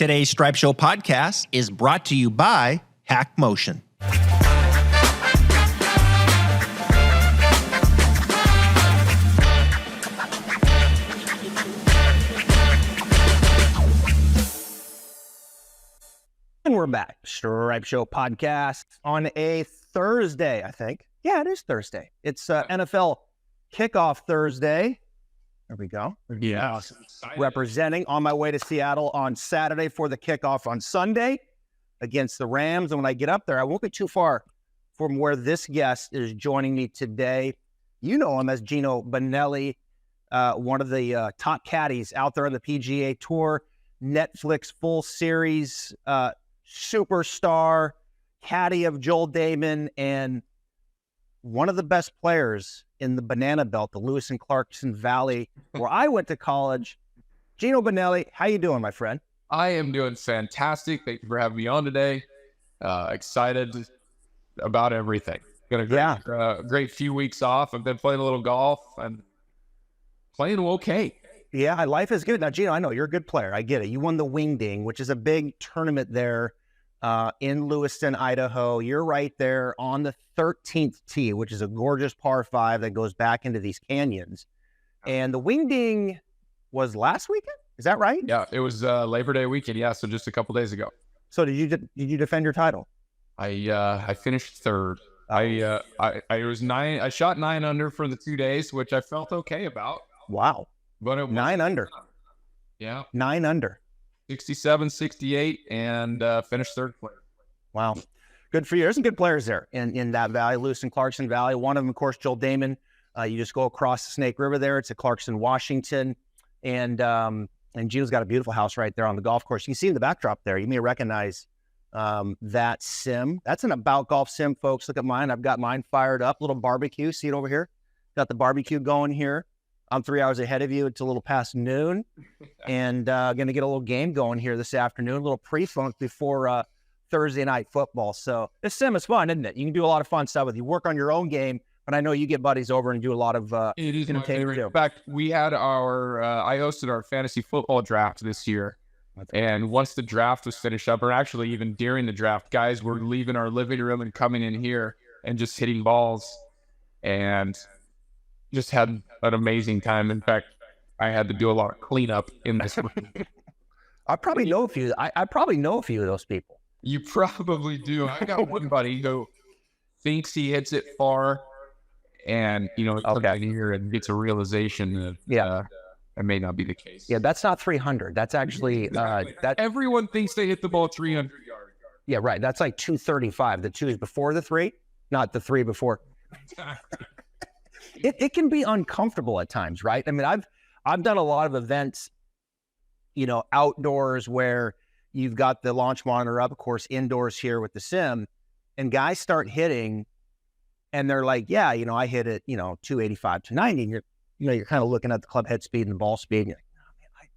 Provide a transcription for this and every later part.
Today's Stripe Show podcast is brought to you by Hack Motion. And we're back. Stripe Show podcast on a Thursday, I think. Yeah, it is Thursday. It's NFL kickoff Thursday. There we go. Yeah. Representing on my way to Seattle on Saturday for the kickoff on Sunday against the Rams. And when I get up there, I won't be too far from where this guest is joining me today. You know him as Geno Bonnalie, one of the top caddies out there on the PGA Tour, Netflix full series, superstar, caddy of Joel Dahmen, and one of the best players in the Banana Belt, the Lewis and Clarkson Valley, where I went to college. Geno Benelli, how you doing, my friend? I am doing fantastic. Thank you for having me on today. Excited about everything. Got a great few weeks off. I've been playing a little golf and playing okay. Yeah, life is good. Now, Geno, I know you're a good player. I get it. You won the Wingding, which is a big tournament there in Lewiston, Idaho. You're right there on the 13th tee, which is a gorgeous par 5 that goes back into these canyons. And the Wingding was last weekend? Is that right? Yeah, it was Labor Day weekend. Yeah, so just a couple days ago. So did you defend your title? I finished third. I was 9. I shot 9 under for the 2 days, which I felt okay about. Wow. But it was 9 under. Yeah. 9 under. 67, 68, and finished third place. Wow. Good for you. There's some good players there in that valley, Lewis and Clarkson Valley. One of them, of course, Joel Dahmen. You just go across the Snake River there. It's at Clarkson, Washington. And Geno's got a beautiful house right there on the golf course. You can see in the backdrop there. You may recognize that sim. That's an About Golf sim, folks. Look at mine. I've got mine fired up. Little barbecue. See it over here? Got the barbecue going here. I'm 3 hours ahead of you. It's a little past noon. And going to get a little game going here this afternoon. A little pre-funk before Thursday night football. So this sim is fun, isn't it? You can do a lot of fun stuff with you. Work on your own game. But I know you get buddies over and do a lot of it is my favorite. In fact, we had I hosted our fantasy football draft this year. And once the draft was finished up, or actually even during the draft, guys were leaving our living room and coming in here and just hitting balls. And just had an amazing time. In fact, I had to do a lot of cleanup in this room. I probably know a few. I probably know a few of those people. You probably do. I got one buddy who thinks he hits it far, and comes in here and gets a realization that it may not be the case. Yeah, that's not 300. That's actually that. Everyone thinks they hit the ball 300 yards. Yeah, right. That's like 235. The 2 is before the 3, not the 3 before. It can be uncomfortable at times, right? I mean, I've done a lot of events, outdoors where you've got the launch monitor up, of course, indoors here with the sim, and guys start hitting, and they're like, yeah, I hit it, 285 to 90, and you're kind of looking at the club head speed and the ball speed, and you're like,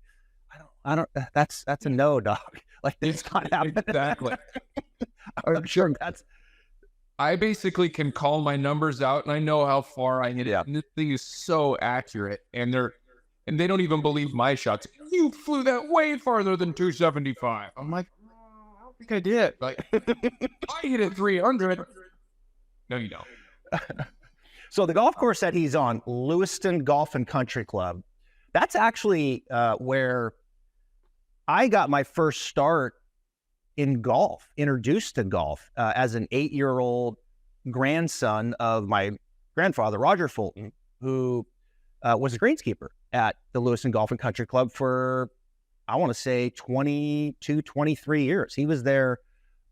oh, man, I don't, that's a no, dog. Like, it's not happening. Exactly. I'm sure I basically can call my numbers out, and I know how far I hit it. And this thing is so accurate, and they don't even believe my shots. You flew that way farther than 275. I'm like, I don't think I did. Like, I hit it 300. No, you don't. So the golf course that he's on, Lewiston Golf and Country Club, that's actually where I got my first start in golf, introduced to golf as an 8-year-old grandson of my grandfather, Roger Fulton, who was a greenskeeper at the Lewiston Golf and Country Club for, I want to say, 22, 23 years. He was there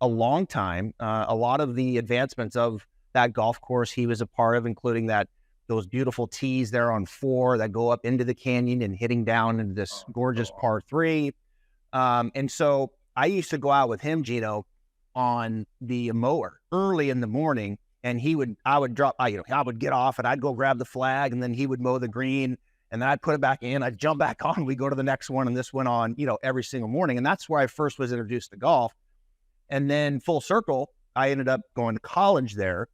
a long time. A lot of the advancements of that golf course he was a part of, including those beautiful tees there on 4 that go up into the canyon and hitting down into this gorgeous par 3. And so I used to go out with him, Geno, on the mower early in the morning, and I would get off and I'd go grab the flag, and then he would mow the green, and then I'd put it back in. I'd jump back on. We'd go to the next one, and this went on, every single morning. And that's where I first was introduced to golf. And then full circle, I ended up going to college there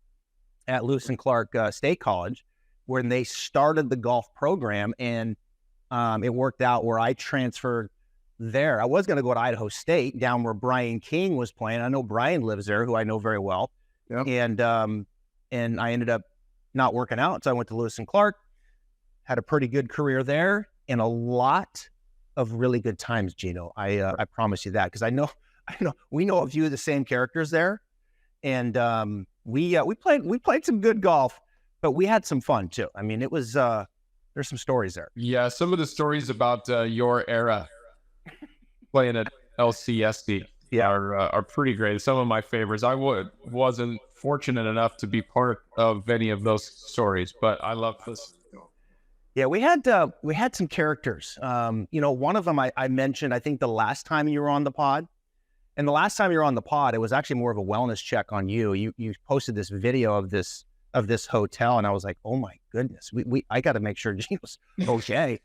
at Lewis and Clark State College, when they started the golf program, and it worked out where I transferred there. I was going to go to Idaho State, down where Brian King was playing. I know Brian lives there, who I know very well. Yep. And I ended up not working out. So I went to Lewis and Clark, had a pretty good career there, and a lot of really good times, Geno. I promise you that, because I know we know a few of the same characters there, and we played some good golf, but we had some fun too. I mean, it was there's some stories there. Yeah, some of the stories about your era playing at LCSD are pretty great. Some of my favorites. I wasn't fortunate enough to be part of any of those stories, but I love this. Yeah, we had some characters. One of them I mentioned, I think the last time you were on the pod. And the last time you were on the pod, it was actually more of a wellness check on you. You posted this video of this hotel, and I was like, oh my goodness, I got to make sure Geno's okay,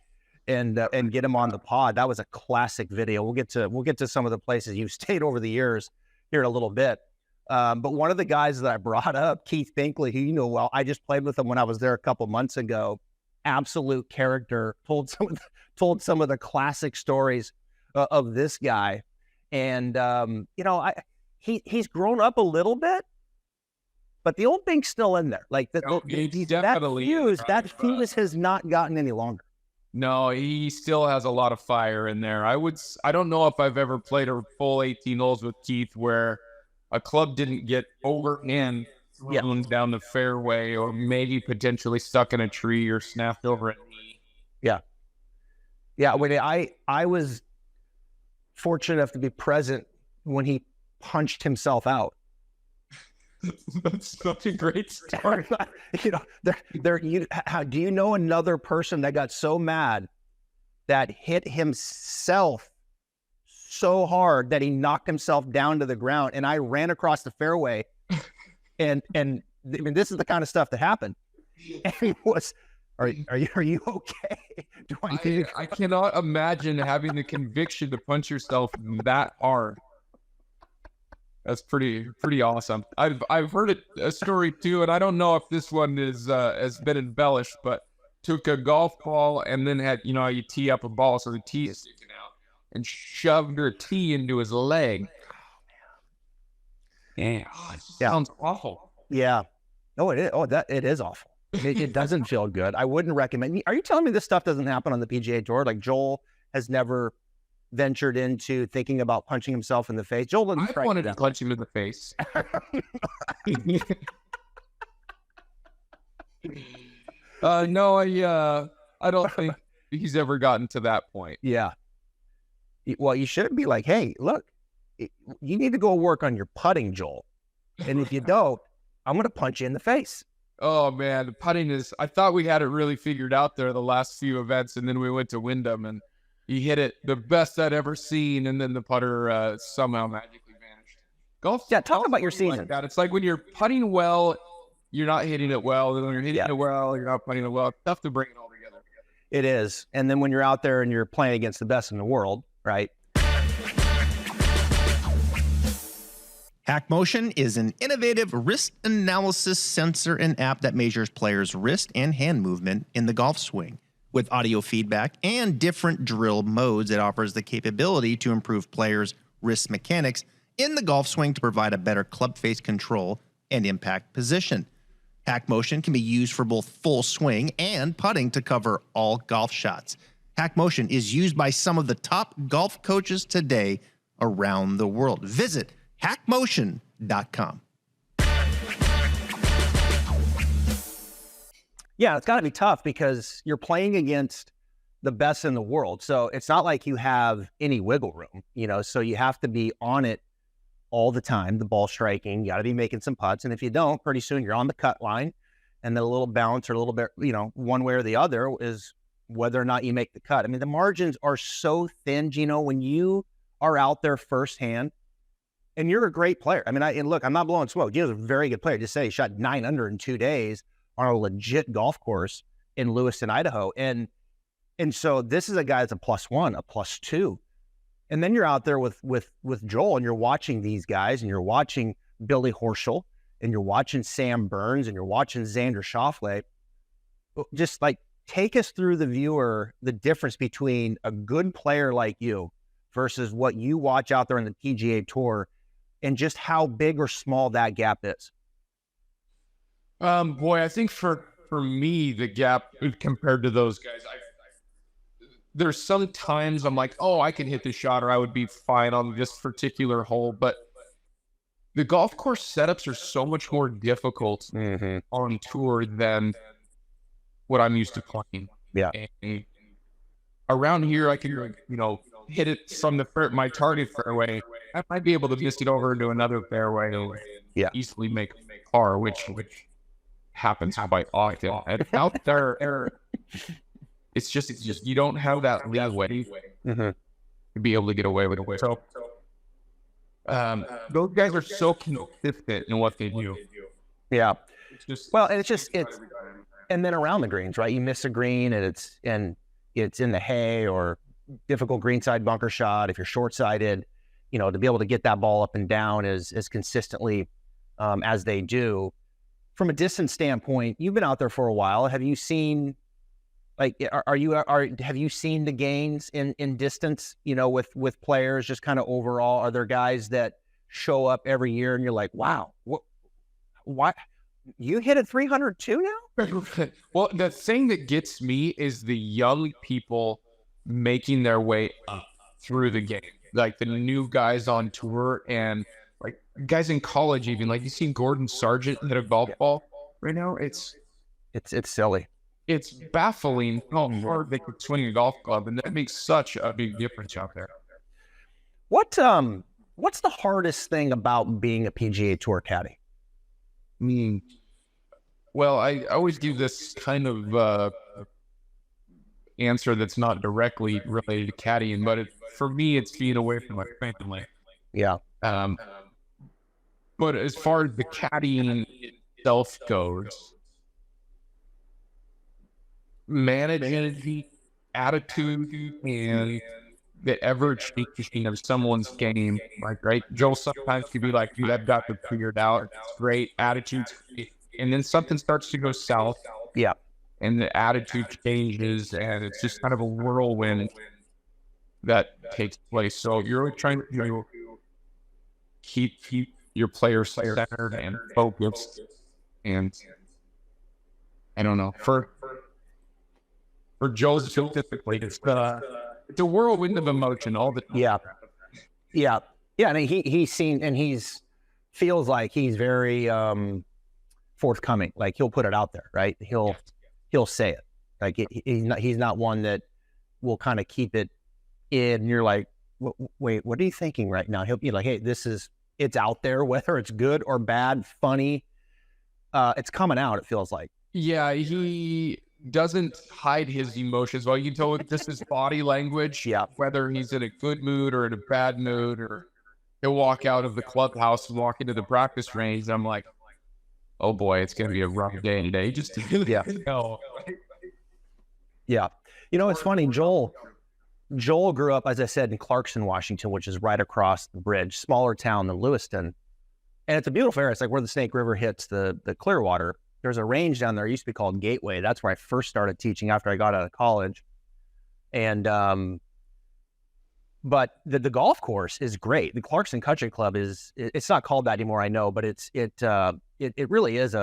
and get him on the pod. That was a classic video. We'll get to some of the places you've stayed over the years here in a little bit. But one of the guys that I brought up, Keith Binkley, who you know well, I just played with him when I was there a couple months ago. Absolute character. Told some of the classic stories of this guy, and he's grown up a little bit, but the old Bink's still in there. Like that fuse has not gotten any longer. No, he still has a lot of fire in there. I don't know if I've ever played a full 18 holes with Keith where a club didn't get overhand thrown down the fairway, or maybe potentially stuck in a tree or snapped over a knee. Yeah. When I was fortunate enough to be present when he punched himself out. That's such a great story. Do you know another person that got so mad that hit himself so hard that he knocked himself down to the ground? And I ran across the fairway, and I mean, this is the kind of stuff that happened. And he was, are you okay? I cannot imagine having the conviction to punch yourself that hard. That's pretty awesome. I've heard a story too, and I don't know if this one is has been embellished, but took a golf ball and then had, you tee up a ball so the tee is sticking out, and shoved her tee into his leg. Oh man, it sounds awful. Yeah. Oh, it is. Oh, it is awful. It doesn't feel good. I wouldn't recommend. Are you telling me this stuff doesn't happen on the PGA Tour? Like Joel has never ventured into thinking about punching himself in the face. Joel didn't. I wanted to punch him in the face. No, I don't think he's ever gotten to that point. Yeah. Well, you should be like, hey, look, you need to go work on your putting, Joel. And if you don't, I'm going to punch you in the face. Oh man, the putting is. I thought we had it really figured out there the last few events, and then we went to Wyndham and he hit it the best I'd ever seen, and then the putter somehow magically vanished. Golf. Yeah, talk about your season. Like that. It's like when you're putting well, you're not hitting it well. Then when you're hitting it well, you're not putting it well. It's tough to bring it all together. It is. And then when you're out there and you're playing against the best in the world, right? HackMotion is an innovative wrist analysis sensor and app that measures players' wrist and hand movement in the golf swing. With audio feedback and different drill modes, it offers the capability to improve players' wrist mechanics in the golf swing to provide a better club face control and impact position. HackMotion can be used for both full swing and putting to cover all golf shots. HackMotion is used by some of the top golf coaches today around the world. Visit hackmotion.com. Yeah, it's got to be tough because you're playing against the best in the world. So it's not like you have any wiggle room, so you have to be on it all the time, the ball striking. You got to be making some putts. And if you don't, pretty soon you're on the cut line, and then a little bounce or a little bit, one way or the other is whether or not you make the cut. I mean, the margins are so thin, Geno, when you are out there firsthand, and you're a great player. I mean, I'm not blowing smoke. Geno's a very good player. Just say he shot 9 under in 2 days on a legit golf course in Lewiston, Idaho. And so this is a guy that's a +1, a +2. And then you're out there with Joel, and you're watching these guys, and you're watching Billy Horschel, and you're watching Sam Burns, and you're watching Xander Schauffele. Just like take us through the viewer, the difference between a good player like you versus what you watch out there in the PGA Tour, and just how big or small that gap is? Boy, I think for me, the gap compared to those guys, there's some times I'm like, oh, I can hit this shot, or I would be fine on this particular hole. But the golf course setups are so much more difficult on tour than what I'm used to playing. Yeah. And around here, I can, hit it from my target fairway. I might be able to miss it over into another fairway and easily make par, which happens quite often. And out there, it's just you don't have that leeway to be able to get away with it. So those guys are so consistent in what they do. Yeah. It's and then around the greens, right? You miss a green and it's in the hay or difficult greenside bunker shot. If you're short-sighted, to be able to get that ball up and down as consistently as they do. From a distance standpoint, you've been out there for a while. Have you seen, have you seen the gains in distance, with players just kind of overall? Are there guys that show up every year and you're like, wow, what? You hit it 302 now? Well, the thing that gets me is the young people making their way up through the game, like the new guys on tour and like guys in college, even like you seen Gordon Sargent hit a golf ball right now. It's silly. It's baffling how hard they could swing a golf club, and that makes such a big difference out there. What's the hardest thing about being a PGA Tour caddy? Well, I always give this kind of answer that's not directly related to caddying, but for me, it's being away from my family. Yeah. But as far as the caddying itself goes, managing attitude and the ever-changing of someone's game, right? Joel sometimes could be like, dude, I've got it figured out. It's great. Attitude's great. And then something starts to go south. Yeah. And the attitude changes, and it's just kind of a whirlwind that takes place. So you're always trying to keep your players centered and focused. And I don't know, for Joel specifically, it's a whirlwind of emotion all the time. Yeah. And he's feels like he's very forthcoming. Like he'll put it out there, right? He'll say it. Like he's not one that will kind of keep it in. And you're like, wait, what are you thinking right now? He'll be like, hey, it's out there, whether it's good or bad, funny. It's coming out. It feels like. Yeah, he doesn't hide his emotions. Well, you can tell just his body language. Yeah. Whether he's in a good mood or in a bad mood, or he'll walk out of the clubhouse and walk into the practice range. And I'm like, oh boy, it's going to be a rough day today. Just know. Yeah. It's funny. Joel grew up, as I said, in Clarkson, Washington, which is right across the bridge, smaller town than Lewiston. And it's a beautiful area. It's like where the Snake River hits the Clearwater. There's a range down there. It used to be called Gateway. That's where I first started teaching after I got out of college. And, but the golf course is great. The Clarkson Country Club it's not called that anymore, I know, but it really is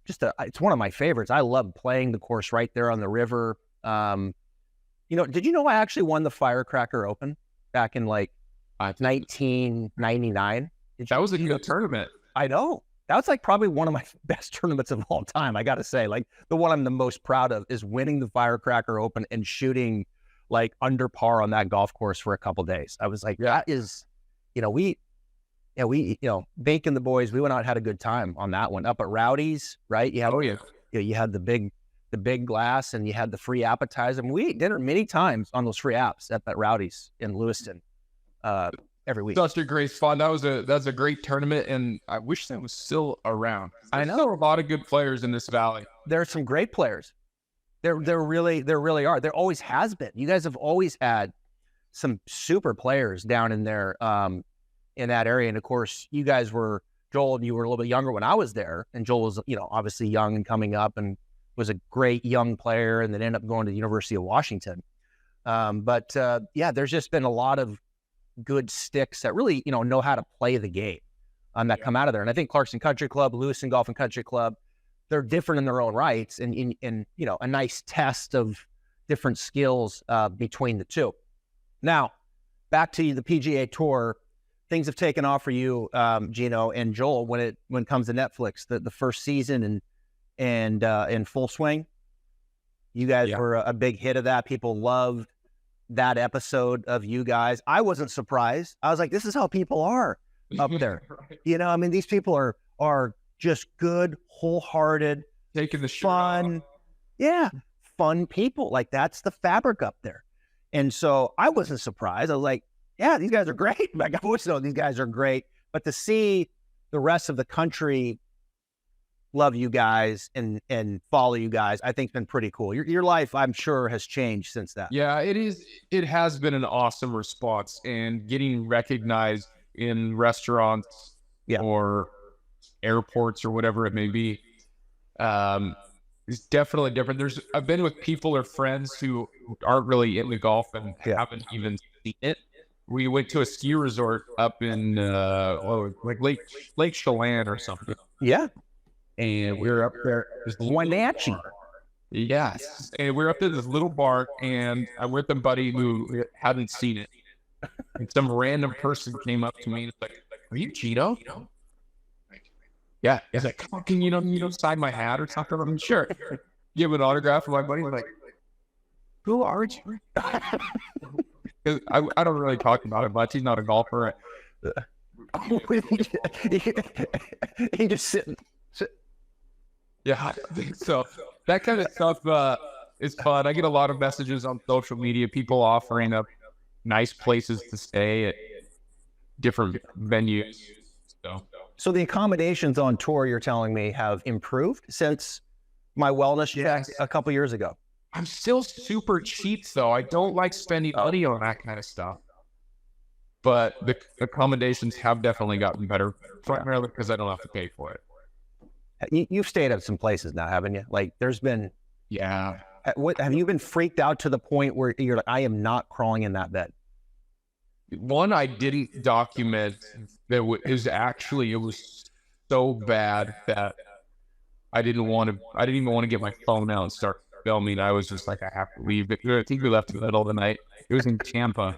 it's one of my favorites. I love playing the course right there on the river. Did you know I actually won the Firecracker Open back in 1999? That was a good tournament. I know. That was probably one of my best tournaments of all time. I got to say, the one I'm the most proud of is winning the Firecracker Open and shooting under par on that golf course for a couple days. I was like, that is, Bake and the boys, we went out and had a good time on that one up at Rowdy's, right? You had the big glass and you had the free appetizer. We ate dinner many times on those free apps at Rowdy's in Lewiston every week. Such a great fun. That's a great tournament, and I wish that was still around. I know there are a lot of good players in this valley. There are some great players. There really are. There always has been. You guys have always had some super players down in there in that area. And of course, you guys were, Joel, and you were a little bit younger when I was there. And Joel was, obviously young and coming up and was a great young player and then ended up going to the University of Washington. Yeah, there's just been a lot of good sticks that really, know how to play the game that come out of there. And I think Clarkson Country Club, Lewiston Golf and Country Club, they're different in their own rights, and a nice test of different skills between the two. Now, back to the PGA Tour, things have taken off for you, Geno and Joel, when it comes to Netflix. The first season and in full swing, you guys were a big hit of that. People loved that episode of you guys. I wasn't surprised. I was like, this is how people are up there. Right. These people are just good, wholehearted, taking the fun. Yeah, fun people. Like, that's the fabric up there. And so I wasn't surprised. I was like, yeah, these guys are great. Like, I always know these guys are great. But to see the rest of the country love you guys and follow you guys, I think, has been pretty cool. Your life, I'm sure, has changed since that. Yeah, it is. It has been an awesome response, and getting recognized in restaurants or airports or whatever it may be is definitely different. I've been with people or friends who aren't really into golf and haven't even seen it. We went to a ski resort up in like Lake Chelan or something. Yeah. And we were up there. Wenatchee. Yes. And we were up there, this little bar, and I'm with a buddy who hadn't seen it. And some random person came up to me and was like, "Are you Geno?" Yeah. He's like, "Oh, can you sign my hat or something?" I'm sure. Give an autograph to my buddy. I'm like, "Who are you?" I don't really talk about it much. He's not a golfer. He just sitting. Yeah, I think so. That kind of stuff is fun. I get a lot of messages on social media, people offering up nice places to stay at different venues. So the accommodations on tour, you're telling me, have improved since my wellness check a couple years ago. I'm still super cheap, though. I don't like spending money on that kind of stuff. But the accommodations have definitely gotten better, primarily because I don't have to pay for it. You've stayed at some places now, haven't you? Like, there's been... Yeah. Have you been freaked out to the point where you're like, I am not crawling in that bed? One I didn't document that it was so bad that I didn't even want to get my phone out and start filming. I was just like, I have to leave. I think we left in the middle of the night. It was in Tampa.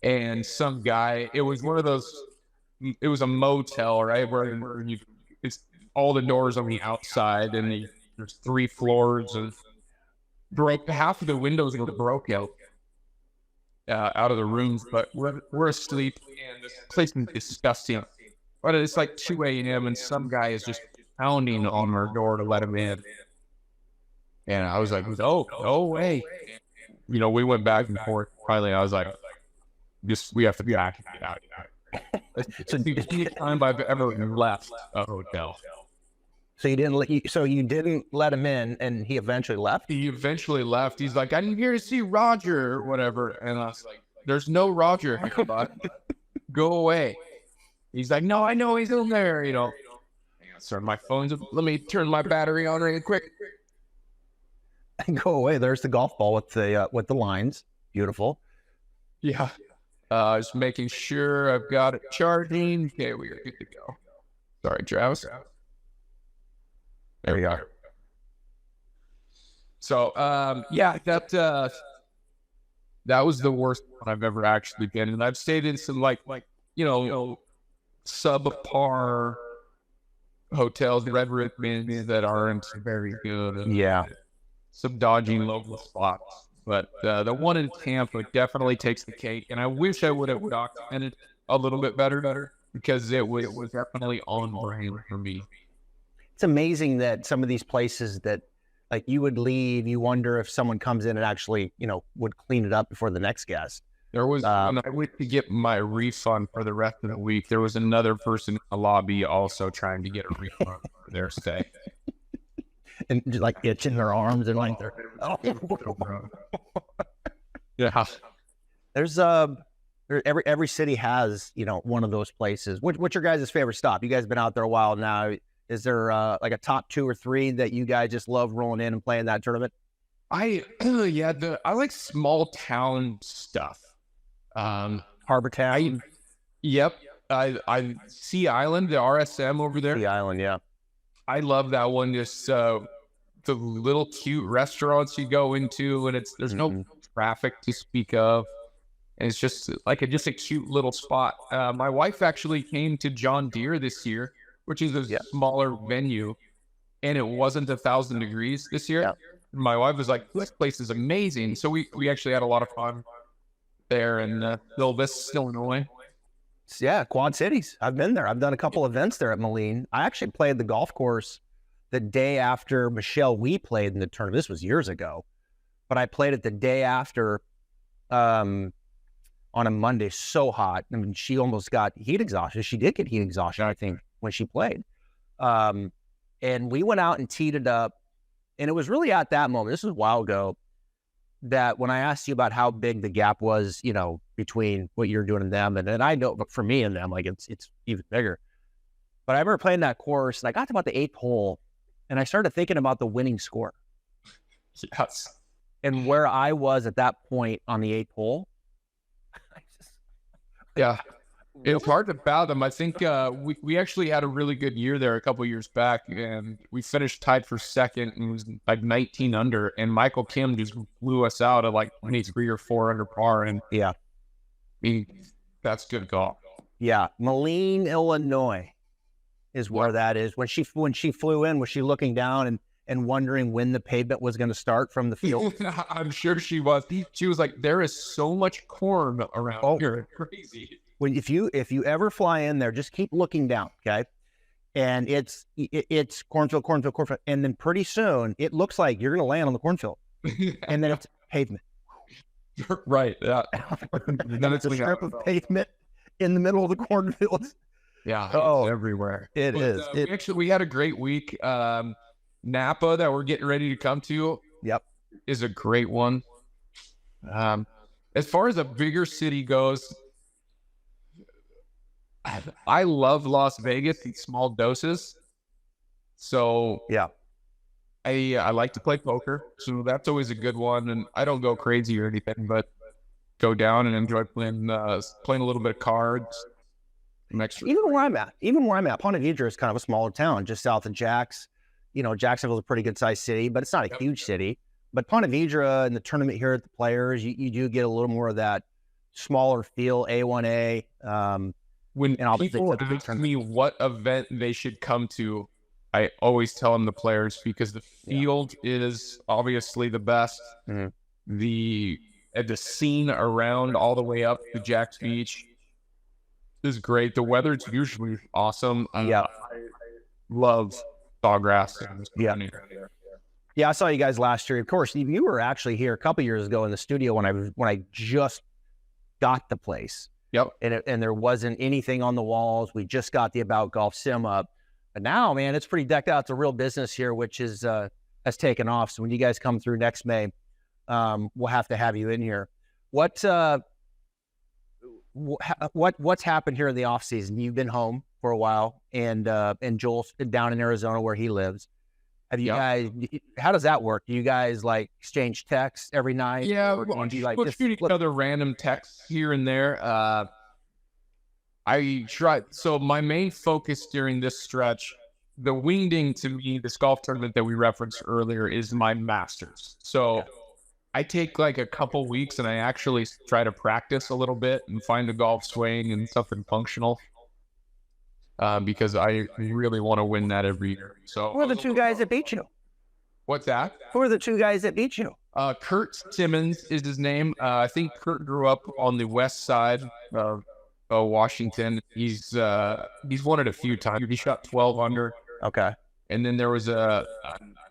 And some guy, it was one of those, it was a motel, right? Where it's all the doors on the outside, and there's 3 floors of half of the windows were broke out of the rooms, but we're asleep, and this place is disgusting. But it's like 2 a.m. and some guy is just pounding on our door to let him in. And I was like, "Oh, no way." We went back and forth. Finally, I was like, we have to be back and get out of here. It's the only time I've ever left a hotel. So you didn't let him in, and he eventually left? He eventually left. He's like, "I'm here to see Roger," or whatever. And I was like, "There's no Roger here, bud. Go away." He's like, "No, I know he's in there, Sorry, my phone's up. Let me turn my battery on really quick. Go away. There's the golf ball with the lines. Beautiful. Yeah. Just making sure I've got it charging. Okay, we are good to go. Sorry, Travis. There we are. So, that was the worst one I've ever actually been in. I've stayed in some subpar hotels, red ribbons that aren't very good. Yeah. Some dodgy local spots. But the one in Tampa definitely takes the cake. And I wish I would have documented a little bit better because it was definitely on brand for me. It's amazing that some of these places that, like, you would leave, you wonder if someone comes in and actually, would clean it up before the next guest. There was, when I went to get my refund for the rest of the week, there was another person in the lobby also trying to get a refund for their stay. And just, like, itching their arms and like Yeah. There's every city has, one of those places. What's your guys' favorite stop? You guys have been out there a while now. Is there like a top 2 or 3 that you guys just love rolling in and playing that tournament? I like small town stuff. Harbor Town, Yep. I Sea Island, the RSM over there. the island, yeah. I love that one. Just the little cute restaurants you go into, and there's no traffic to speak of, and it's just like a cute little spot. My wife actually came to John Deere this year, which is a smaller venue, and it wasn't 1,000 degrees this year. Yeah. My wife was like, "This place is amazing." So we actually had a lot of fun there in Little Vista, Illinois. Yeah, Quad Cities. I've been there. I've done a couple events there at Moline. I actually played the golf course the day after Michelle Wee played in the tournament. This was years ago, but I played it the day after on a Monday. So hot. I mean, she almost got heat exhaustion. She did get heat exhaustion, I think, when she played. And we went out and teed it up. And it was really at that moment, this was a while ago, that when I asked you about how big the gap was, you know, between what you're doing and them, and I know, but for me and them, like it's even bigger. But I remember playing that course, and I got to about the 8th hole, and I started thinking about the winning score. Yes. And where I was at that point on the 8th hole. Yeah. It's hard to fathom. I think we actually had a really good year there a couple of years back, and we finished tied for second, and it was like 19 under, and Michael Kim just blew us out at like 23 or 4 under par, and yeah, that's good golf. Yeah, Moline, Illinois is where that is. When she flew in, was she looking down and wondering when the pavement was going to start from the field? I'm sure she was. She was like, "There is so much corn around here. It's crazy." When if you ever fly in there, just keep looking down, okay? And it's cornfield, and then pretty soon it looks like you're going to land on the cornfield, and then it's pavement. Right. Yeah. Then it's a strip of pavement in the middle of the cornfield. Yeah. It's everywhere. It is. We had a great week. Napa that we're getting ready to come to. Yep. Is a great one. As far as a bigger city goes, I love Las Vegas in small doses. So yeah, I like to play poker, so that's always a good one. And I don't go crazy or anything, but go down and enjoy playing a little bit of cards. Even where I'm at, Ponte Vedra is kind of a smaller town, just south of Jax. You know, Jacksonville's a pretty good sized city, but it's not a huge city. But Ponte Vedra in the tournament here at the Players, you do get a little more of that smaller feel, A1A. When people ask me what event they should come to, I always tell them the Players, because the field is obviously the best. Mm-hmm. The scene around all the way up to Jack's Beach is great. The weather's usually awesome. I love Sawgrass. Yeah, I saw you guys last year. Of course, you were actually here a couple years ago in the studio when I just got the place. Yep. And there wasn't anything on the walls. We just got the About Golf sim up. But now, man, it's pretty decked out. It's a real business here, which is has taken off. So when you guys come through next May, we'll have to have you in here. What's happened here in the off season? You've been home for a while, and Joel's down in Arizona where he lives. Have you guys? How does that work? Do you guys like exchange texts every night? Yeah, or do you like we'll shoot each other random texts here and there. I try. So my main focus during this stretch, the Wingding, to me, this golf tournament that we referenced earlier, is my Masters. So I take like a couple weeks and I actually try to practice a little bit and find a golf swing and something functional. Because I really want to win that every year. So who are the two guys that beat you? What's that? Who are the two guys that beat you? Kurt Simmons is his name. I think Kurt grew up on the west side of Washington. He's won it a few times. He shot 12 under. Okay. And then there was an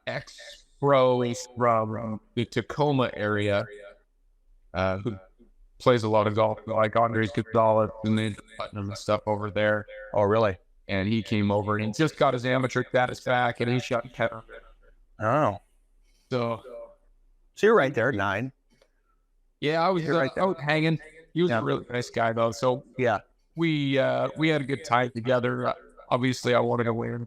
ex-pro from the Tacoma area who plays a lot of golf, like Andres Gonzalez and then Putnam and stuff over there. Oh, really? And he came over and just got his amateur status back, and he shot 10. Oh. So you're right there, 9. Yeah, I was hanging. He was a really nice guy, though. So yeah, we had a good time together. Obviously, I wanted to win.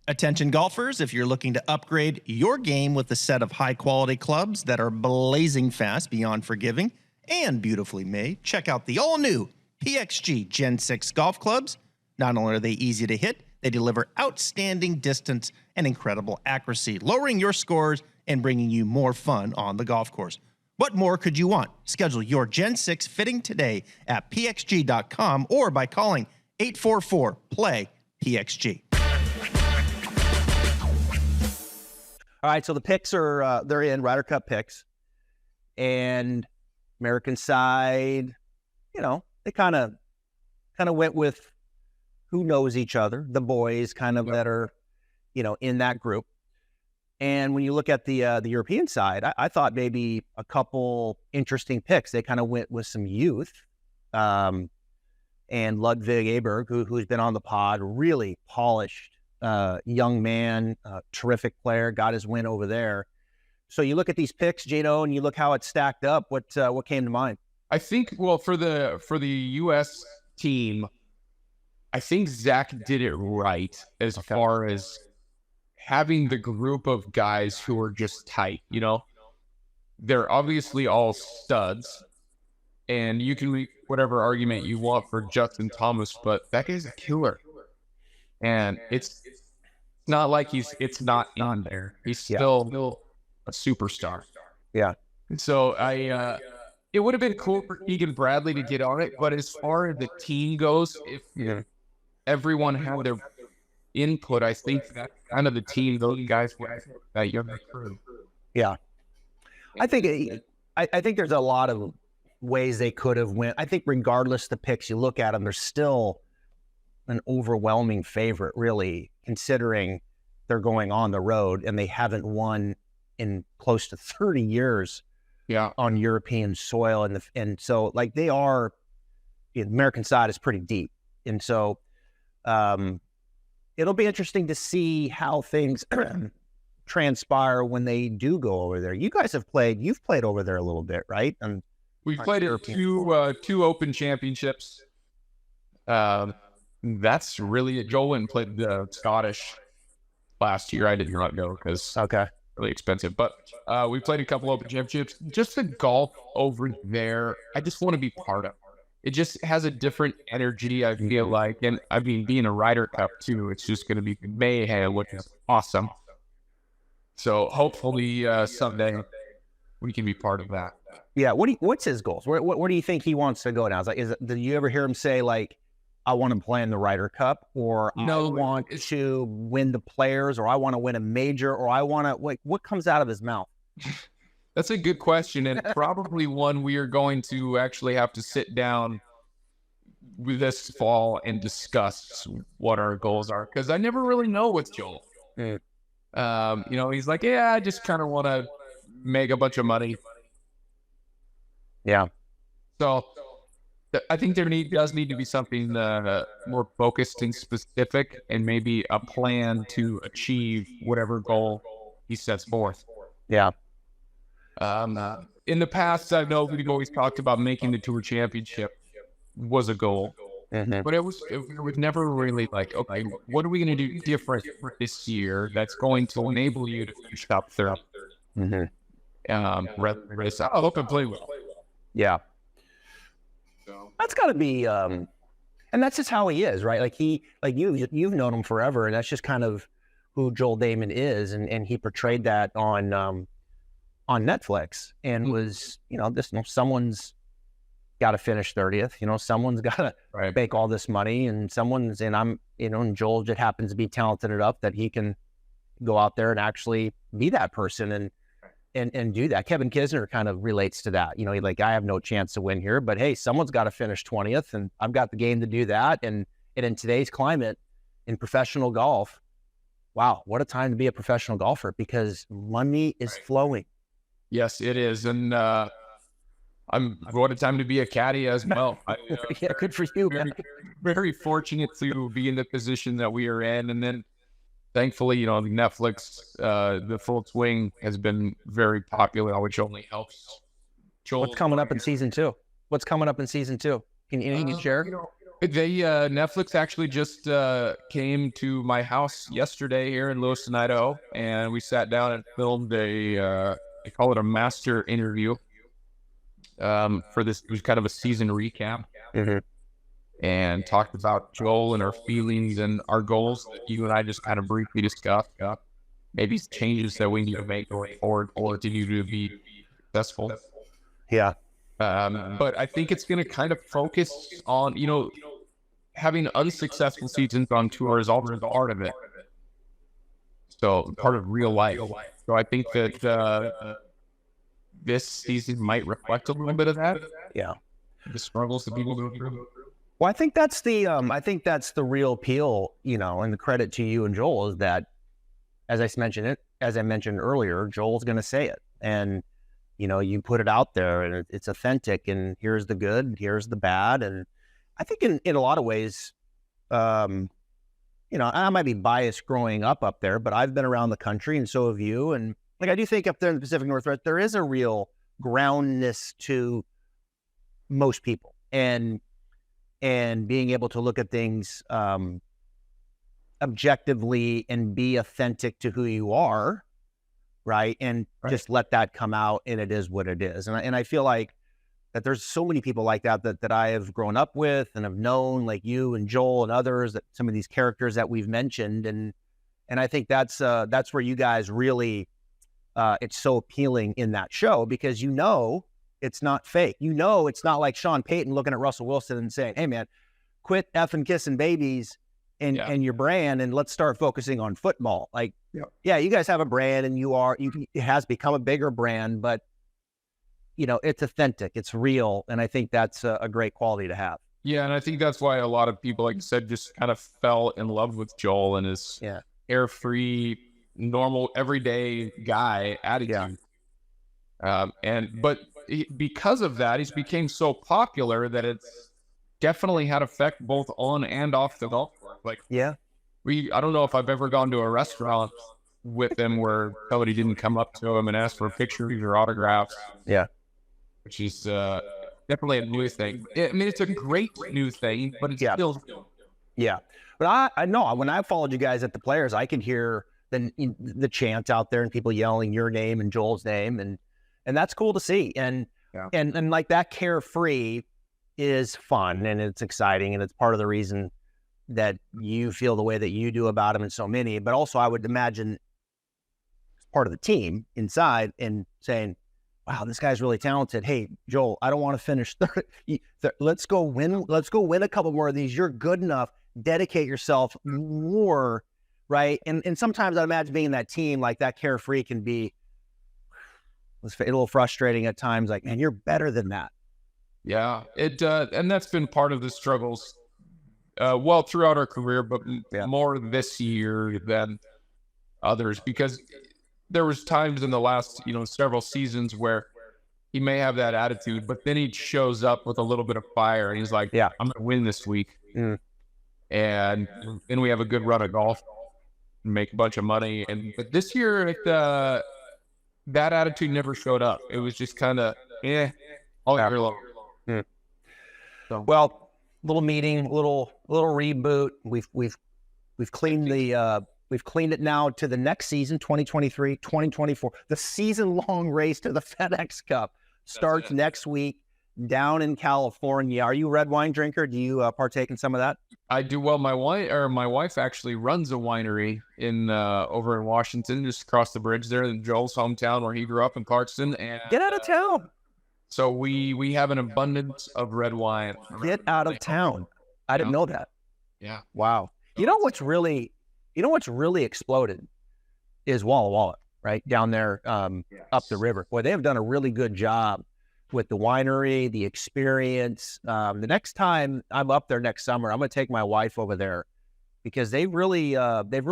Attention golfers, if you're looking to upgrade your game with a set of high-quality clubs that are blazing fast, beyond forgiving, and beautifully made, check out the all-new PXG Gen 6 golf clubs. Not only are they easy to hit, they deliver outstanding distance and incredible accuracy, lowering your scores and bringing you more fun on the golf course. What more could you want? Schedule your Gen 6 fitting today at pxg.com or by calling 844-PLAY-PXG. All right, so the picks are they're in Ryder Cup picks, and American side, they kind of went with who knows each other, the boys that are, in that group. And when you look at the European side, I thought maybe a couple interesting picks. They kind of went with some youth, and Ludwig Aberg, who's been on the pod, really polished young man, terrific player, got his win over there. So you look at these picks, Geno, and you look how it's stacked up. What came to mind? I think, well, for the U.S. team, I think Zach did it right as far as having the group of guys who are just tight. They're obviously all studs, and you can make whatever argument you want for Justin Thomas, but that guy's a killer. And it's not like it's not on there. He's still a superstar. Yeah. So it would have been cool for Keegan Bradley to get on it, but as far as the team goes, if everyone had their input, I think that kind of the team, those guys were that young crew. Yeah. I think there's a lot of ways they could have went. I think regardless the picks you look at them, they're still an overwhelming favorite, really, considering they're going on the road and they haven't won in close to 30 years on European soil. And so like they are, the American side is pretty deep. And so it'll be interesting to see how things transpire when they do go over there. You guys you've played over there a little bit, right? And we've played at two Open Championships. That's really it. Joel and played the Scottish last year. I did not go because really expensive. But we played a couple Open Championships. Just the golf over there, I just want to be part of. It just has a different energy, I feel like. And I mean, being a Ryder Cup too, it's just going to be mayhem, which is awesome. So hopefully someday we can be part of that. Yeah. What's his goals? Where do you think he wants to go now? Do you ever hear him say like, I want to play in the Ryder Cup, or I want to win the Players, or I want to win a major, or I want to, what comes out of his mouth? That's a good question, and probably one we are going to actually have to sit down with this fall and discuss what our goals are, because I never really know with Joel. He's like, I just kind of want to make a bunch of money. Yeah. So I think there does need to be something more focused and specific, and maybe a plan to achieve whatever goal he sets forth. Yeah. In the past, I know we've always talked about making the Tour Championship was a goal, but it was never really like, okay, what are we going to do different for this year that's going to enable you to finish top third? Rather than race, I hope and play well. Yeah. That's got to be, and that's just how he is, right? Like you've known him forever, and that's just kind of who Joel Dahmen is, and he portrayed that on Netflix, and was someone's got to finish 30th, someone's got to make all this money, and and Joel just happens to be talented enough that he can go out there and actually be that person and do that. Kevin Kisner kind of relates to that. I have no chance to win here, but hey, someone's got to finish 20th, and I've got the game to do that. And in today's climate in professional golf, wow, what a time to be a professional golfer, because money is flowing. Yes, it is. And what a time to be a caddy as well. Yeah, good for you, man. Very fortunate to be in the position that we are in. And then thankfully, Netflix, the Full Swing has been very popular, which only helps. What's coming up in season 2? Can you share? They Netflix actually just came to my house yesterday here in Lewiston, Idaho, and we sat down and filmed a they call it a master interview for this. It was kind of a season recap, and talked about Joel and our feelings and our goals that you and I just kind of briefly discussed. Maybe changes that we need to make going forward or continue to be successful. Yeah. But I think it's going to kind of focus on, having unsuccessful seasons on tour is also part of it. So part of real life. So I think that this season might reflect a little bit of that. Yeah. The struggles that people go through. Well, I think that's the real appeal, and the credit to you and Joel is that, as I mentioned earlier, Joel's going to say it, and you put it out there, and it's authentic, and here's the good, here's the bad, and I think in a lot of ways, I might be biased growing up there, but I've been around the country, and so have you, and I do think up there in the Pacific Northwest there is a real groundness to most people, and being able to look at things objectively and be authentic to who you are, right? And just let that come out, and it is what it is. And I feel like that there's so many people like that I have grown up with and have known, like you and Joel and others, that some of these characters that we've mentioned, and I think that's where you guys really it's so appealing in that show, because it's not fake. It's not like Sean Payton looking at Russell Wilson and saying, "Hey man, quit effing kissing babies and your brand, and let's start focusing on football." Yeah, you guys have a brand, and it has become a bigger brand, but it's authentic, it's real, and I think that's a great quality to have. Yeah, and I think that's why a lot of people, like you said, just kind of fell in love with Joel and his air-free, normal, everyday guy attitude. But because of that, he's became so popular that it's definitely had effect both on and off the golf course. I don't know if I've ever gone to a restaurant with him where somebody didn't come up to him and ask for pictures or autographs. Yeah. Which is definitely a new thing. I mean, it's a great new thing, but it's still. Yeah. But I know when I followed you guys at the Players, I could hear the chants out there and people yelling your name and Joel's name, and that's cool to see. And like that carefree is fun, and it's exciting, and it's part of the reason that you feel the way that you do about him and so many. But also, I would imagine part of the team inside and saying, "Wow, this guy's really talented. Hey, Joel, I don't want to finish third. Let's go win. Let's go win a couple more of these. You're good enough. Dedicate yourself more." Right. And sometimes I imagine being in that team, like that carefree can be a little frustrating at times. Like, man, you're better than that. Yeah, and that's been part of the struggles, throughout our career, but more this year than others, because there was times in the last, several seasons where he may have that attitude, but then he shows up with a little bit of fire, and he's like, "I'm going to win this week," and then we have a good run of golf, and make a bunch of money. But this year, that attitude never showed up. It was just kind of all year long. So. Well, little meeting, little reboot. We've cleaned we've cleaned it now to the next season, 2023, 2024. The season-long race to the FedEx Cup starts next week down in California. Are you a red wine drinker? Do you partake in some of that? I do. Well, my wife actually runs a winery over in Washington, just across the bridge there in Joel's hometown where he grew up in Clarkston. And get out of town. So we have an abundance of red wine. Get out of town. I didn't know that. Yeah. Wow. You know what's really exploded is Walla Walla, right? Down there up the river. Boy, they have done a really good job with the winery, the experience. The next time I'm up there next summer, I'm going to take my wife over there because they've really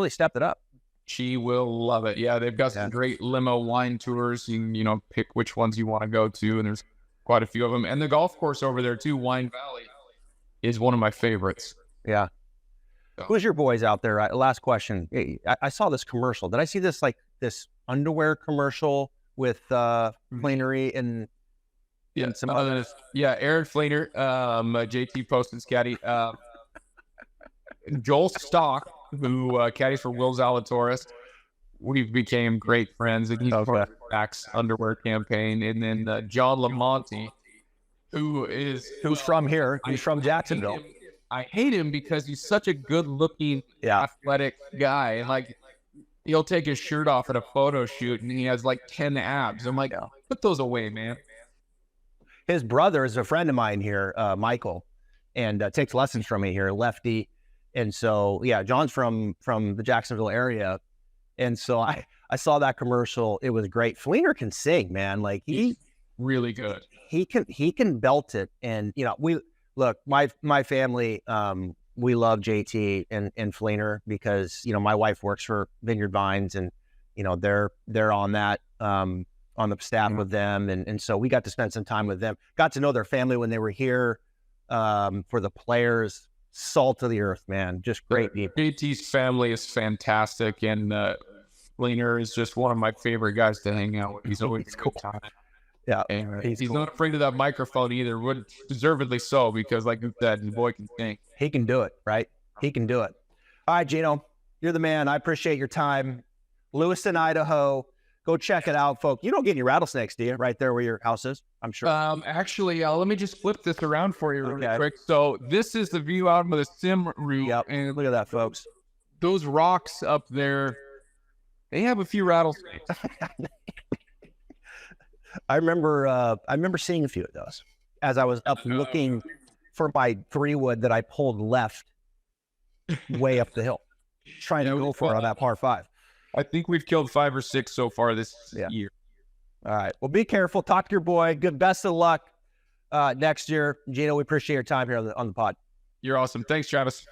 stepped it up. She will love it. Yeah, they've got some great limo wine tours. You can, pick which ones you want to go to, and there's quite a few of them. And the golf course over there too, Wine Valley, is one of my favorites. Yeah. So. Who's your boys out there? Last question. I saw this commercial. Did I see this underwear commercial with Cleanery and? and some others. Yeah, Aaron Fleener, JT Poston's caddy. Joel Stock, who caddies for Will Zalatoris. We became great friends, and he's part of Mac's underwear campaign. And then John Lamonti, who's from here. He's from Jacksonville. I hate him because he's such a good-looking, athletic guy. And, like, he'll take his shirt off at a photo shoot, and he has, like, 10 abs. I'm like, put those away, man. His brother is a friend of mine here, Michael, and takes lessons from me here, lefty. And so, yeah, John's from the Jacksonville area. And so I saw that commercial. It was great. Fleener can sing, man. Like he's really good. He can belt it. And, you know, my family, we love JT and Fleener because, you know, my wife works for Vineyard Vines and, you know, they're on that, on the staff with them. And so we got to spend some time with them, got to know their family when they were here, for the players. Salt of the earth, man. Just great people. JT's family is fantastic, and Fleener is just one of my favorite guys to hang out with. He's always a cool time. Yeah, and he's cool. Not afraid of that microphone either. Would deservedly so, because like you said, the boy can sing. He can do it, right? He can do it. All right, Geno, you're the man. I appreciate your time. Lewiston, Idaho. Go check it out, folks. You don't get any rattlesnakes, do you? Right there where your house is, I'm sure. Actually, let me just flip this around for you really quick. So this is the view out of the sim route. Yep. And look at that, folks. Those rocks up there, they have a few rattlesnakes. I remember seeing a few of those as I was up looking for my 3-wood that I pulled left way up the hill, trying to go for it on that par 5. I think we've killed 5 or 6 so far this year. All right. Well, be careful. Talk to your boy. Good. Best of luck next year. Geno, we appreciate your time here on the pod. You're awesome. Thanks, Travis.